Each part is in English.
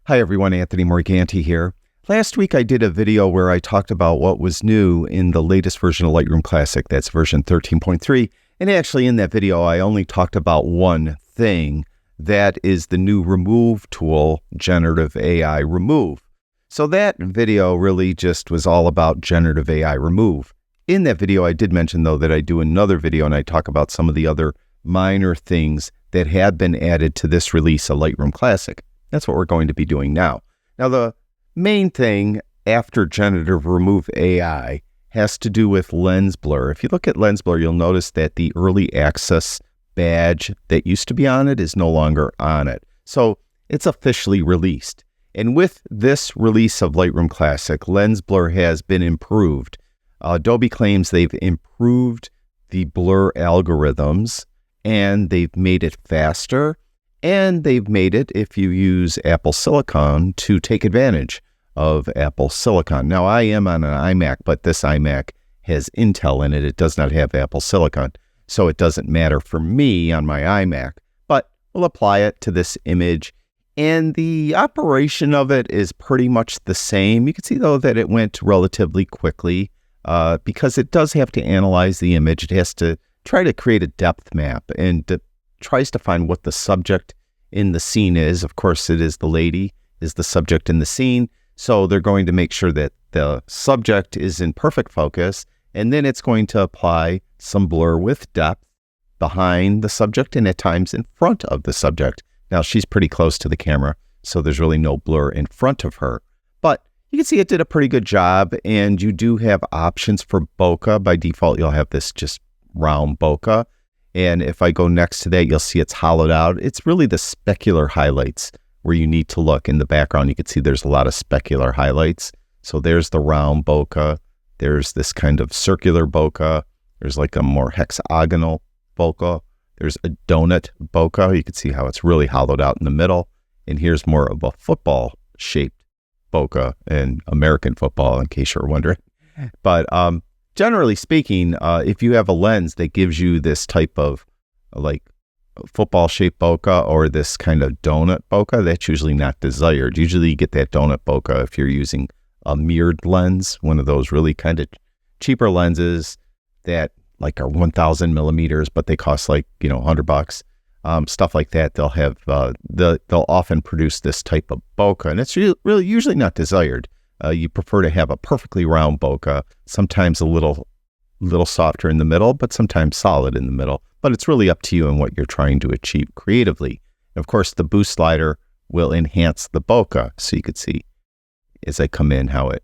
Hi everyone, Anthony Morganti here. Last week I did a video where I talked about what was new in the latest version of Lightroom Classic, that's version 13.3. And actually in that video I only talked about one thing, that is the new remove tool, Generative AI Remove. So that video really just was all about Generative AI Remove. In that video I did mention though that I do another video and I talk about some of the other minor things that have been added to this release of Lightroom Classic. That's what we're going to be doing now. Now, the main thing after Generative Remove AI has to do with lens blur. If you look at lens blur, you'll notice that the early access badge that used to be on it is no longer on it. So it's officially released. And with this release of Lightroom Classic, lens blur has been improved. Adobe claims they've improved the blur algorithms and they've made it faster. And they've made it, if you use Apple Silicon, to take advantage of Apple Silicon. Now, I am on an iMac, but this iMac has Intel in it. It does not have Apple Silicon. So it doesn't matter for me on my iMac. But we'll apply it to this image. And the operation of it is pretty much the same. You can see, though, that it went relatively quickly because it does have to analyze the image. It has to try to create a depth map and tries to find what the subject in the scene is. Of course, it is the lady is the subject in the scene. So they're going to make sure that the subject is in perfect focus. And then it's going to apply some blur with depth behind the subject and at times in front of the subject. Now, she's pretty close to the camera, so there's really no blur in front of her. But you can see it did a pretty good job. And you do have options for bokeh. By default, you'll have this just round bokeh. And if I go next to that, you'll see it's hollowed out. It's really the specular highlights where you need to look. In the background, you can see there's a lot of specular highlights. So there's the round bokeh. There's this kind of circular bokeh. There's like a more hexagonal bokeh. There's a donut bokeh. You can see how it's really hollowed out in the middle. And here's more of a football-shaped bokeh in American football, in case you're wondering. But generally speaking, if you have a lens that gives you this type of like football-shaped bokeh or this kind of donut bokeh, that's usually not desired. Usually you get that donut bokeh if you're using a mirrored lens, one of those really kind of cheaper lenses that like are 1,000 millimeters, but they cost like, $100. Stuff like that, they'll have, they'll often produce this type of bokeh, and it's really usually not desired. You prefer to have a perfectly round bokeh, sometimes a little softer in the middle, but sometimes solid in the middle. But it's really up to you and what you're trying to achieve creatively. And of course, the boost slider will enhance the bokeh. So you could see as I come in how it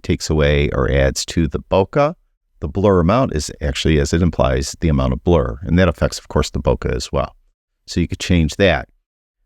takes away or adds to the bokeh. The blur amount is actually, as it implies, the amount of blur. And that affects, of course, the bokeh as well. So you could change that.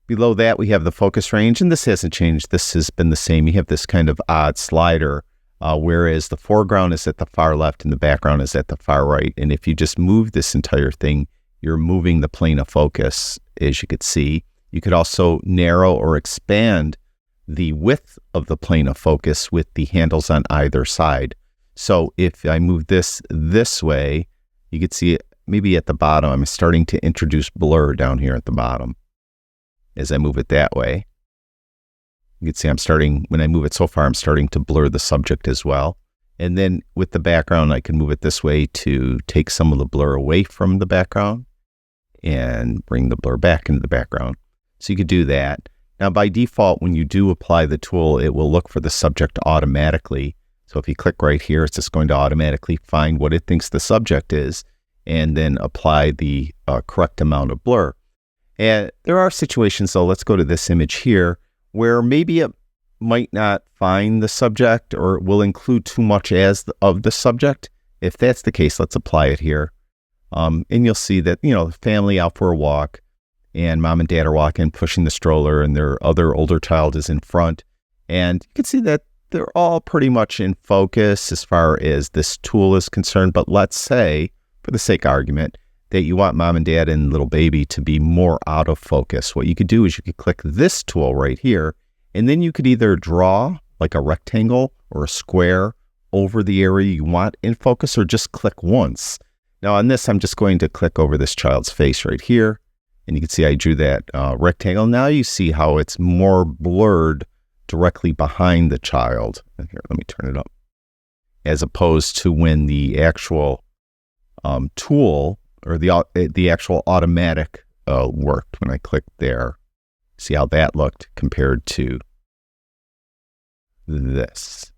Below that, we have the focus range, and this hasn't changed. This has been the same. You have this kind of odd slider, whereas the foreground is at the far left and the background is at the far right. And if you just move this entire thing, you're moving the plane of focus, as you could see. You could also narrow or expand the width of the plane of focus with the handles on either side. So if I move this way, you could see it maybe at the bottom. I'm starting to introduce blur down here at the bottom. As I move it that way, you can see when I move it so far, I'm starting to blur the subject as well. And then with the background, I can move it this way to take some of the blur away from the background and bring the blur back into the background. So you could do that. Now, by default, when you do apply the tool, it will look for the subject automatically. So if you click right here, it's just going to automatically find what it thinks the subject is and then apply the correct amount of blur. And there are situations, though, let's go to this image here, where maybe it might not find the subject or it will include too much of the subject. If that's the case, let's apply it here. And you'll see that, the family out for a walk and mom and dad are walking, pushing the stroller, and their other older child is in front. And you can see that they're all pretty much in focus as far as this tool is concerned. But let's say, for the sake of argument, that you want mom and dad and little baby to be more out of focus. What you could do is you could click this tool right here, and then you could either draw like a rectangle or a square over the area you want in focus, or just click once. Now on this, I'm just going to click over this child's face right here, And you can see I drew that rectangle. Now you see how it's more blurred directly behind the child. Here, let me turn it up. As opposed to when the actual tool or the actual automatic worked when I clicked there. See how that looked compared to this.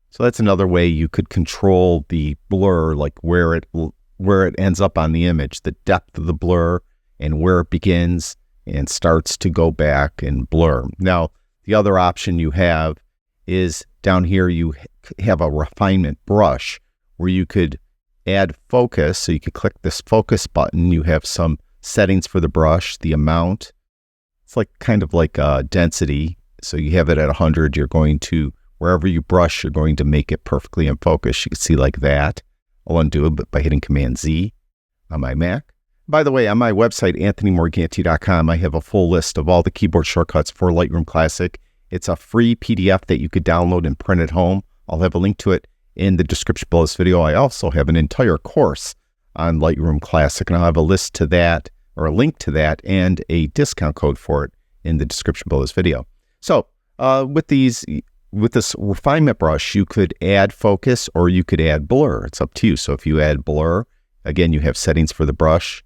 So that's another way you could control the blur, like where it ends up on the image, the depth of the blur and where it begins and starts to go back and blur. Now, the other option you have is down here you have a refinement brush where you could add focus. So you could click this focus button. You have some settings for the brush, the amount. It's like kind of like density. So you have it at 100. You're going to, wherever you brush, you're going to make it perfectly in focus. You can see like that. I'll undo it by hitting Command Z on my Mac. By the way, on my website, anthonymorganti.com, I have a full list of all the keyboard shortcuts for Lightroom Classic. It's a free PDF that you could download and print at home. I'll have a link to it in the description below this video. I also have an entire course on Lightroom Classic, and I'll have a list to that, or a link to that, and a discount code for it in the description below this video. So with this refinement brush, you could add focus or you could add blur. It's up to you. So if you add blur, again, you have settings for the brush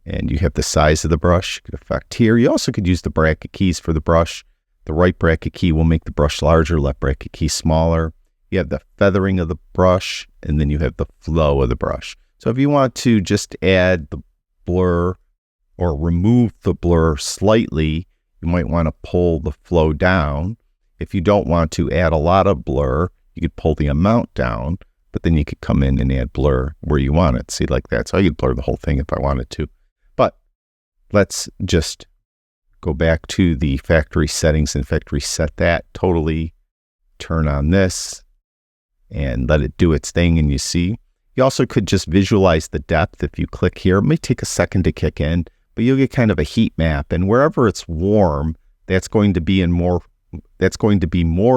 and you have the size of the brush. You could affect here. You also could use the bracket keys for the brush. The right bracket key will make the brush larger, left bracket key smaller. You have the feathering of the brush, and then you have the flow of the brush. So if you want to just add the blur or remove the blur slightly, you might want to pull the flow down. If you don't want to add a lot of blur, you could pull the amount down, but then you could come in and add blur where you want it. See, like that. So I could blur the whole thing if I wanted to. But let's just go back to the factory settings and factory set that totally, turn on this and let it do its thing. And you see, you also could just visualize the depth. If you click here, it may take a second to kick in, but you'll get kind of a heat map. And wherever it's warm, that's going to be more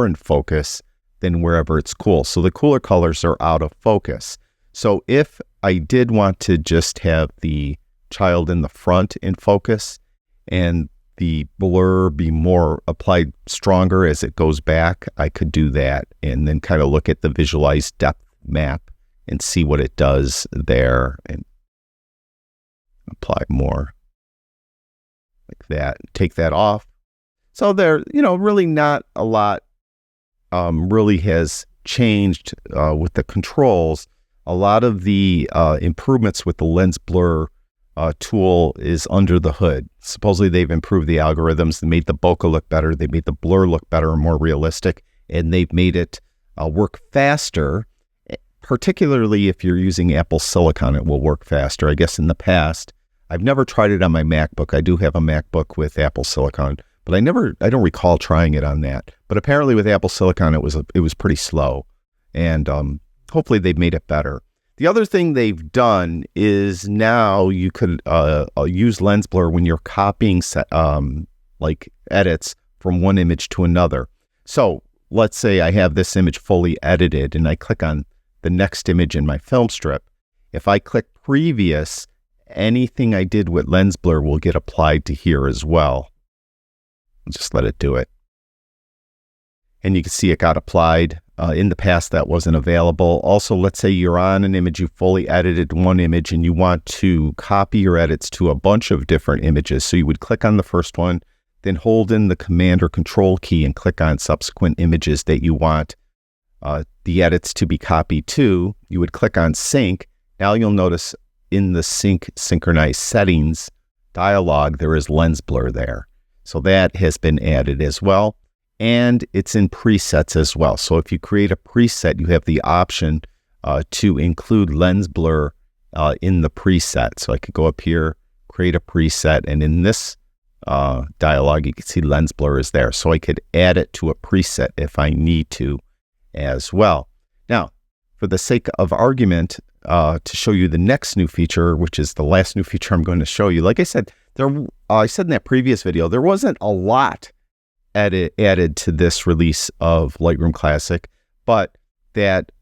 in focus than wherever it's cool. So the cooler colors are out of focus. So if I did want to just have the child in the front in focus and the blur be more applied stronger as it goes back, I could do that and then kind of look at the visualized depth map and see what it does there and apply more like that. Take that off. So there, really not a lot really has changed with the controls. A lot of the improvements with the lens blur tool is under the hood. Supposedly they've improved the algorithms. They made the bokeh look better. They made the blur look better and more realistic. And they've made it work faster. Particularly if you're using Apple Silicon, it will work faster. I guess in the past, I've never tried it on my MacBook. I do have a MacBook with Apple Silicon, but I don't recall trying it on that. But apparently with Apple Silicon, it was pretty slow. And hopefully they've made it better. The other thing they've done is now you could use lens blur when you're copying like edits from one image to another. So let's say I have this image fully edited and I click on the next image in my film strip. If I click previous, anything I did with lens blur will get applied to here as well. Just let it do it. And you can see it got applied. In the past, that wasn't available. Also, let's say you're on an image, you fully edited one image, and you want to copy your edits to a bunch of different images. So you would click on the first one, then hold in the Command or Control key and click on subsequent images that you want the edits to be copied to. You would click on Sync. Now you'll notice in the Sync Synchronize Settings dialog, there is lens blur there. So that has been added as well. And it's in presets as well. So if you create a preset, you have the option to include lens blur in the preset. So I could go up here, create a preset, and in this dialog, you can see lens blur is there. So I could add it to a preset if I need to as well. Now, for the sake of argument, to show you the next new feature, which is the last new feature I'm going to show you. Like I said, I said in that previous video, there wasn't a lot added to this release of Lightroom Classic, but that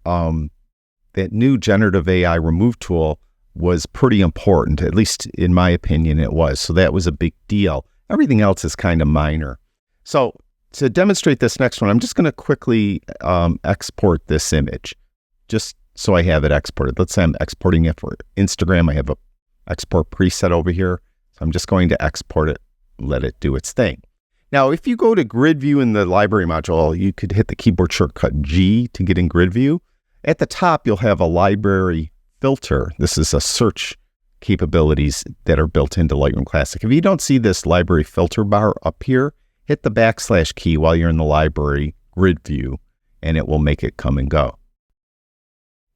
new Generative AI Remove tool was pretty important. At least in my opinion, it was. So that was a big deal. Everything else is kind of minor. So to demonstrate this next one, I'm just going to quickly export this image, just so I have it exported. Let's say I'm exporting it for Instagram. I have a export preset over here. So I'm just going to export it, let it do its thing. Now, if you go to grid view in the library module, you could hit the keyboard shortcut G to get in grid view. At the top, you'll have a library filter. This is a search capabilities that are built into Lightroom Classic. If you don't see this library filter bar up here, hit the / key while you're in the library grid view, and it will make it come and go.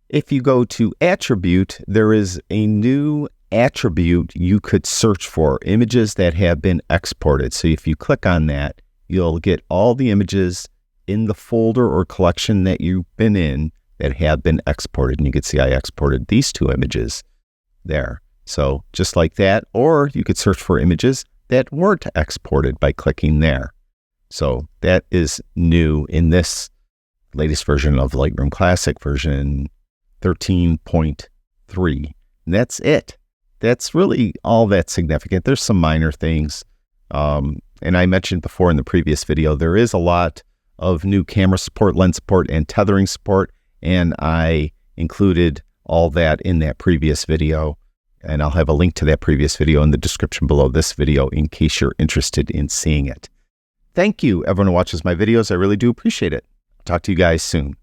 If you go to attribute, there is a new attribute you could search for, images that have been exported. So if you click on that, you'll get all the images in the folder or collection that you've been in that have been exported. And you can see I exported these 2 images there. So just like that, or you could search for images that weren't exported by clicking there. So that is new in this latest version of Lightroom Classic, version 13.3. And that's it. That's really all that's significant. There's some minor things. And I mentioned before in the previous video, there is a lot of new camera support, lens support, and tethering support. And I included all that in that previous video. And I'll have a link to that previous video in the description below this video in case you're interested in seeing it. Thank you, everyone who watches my videos. I really do appreciate it. Talk to you guys soon.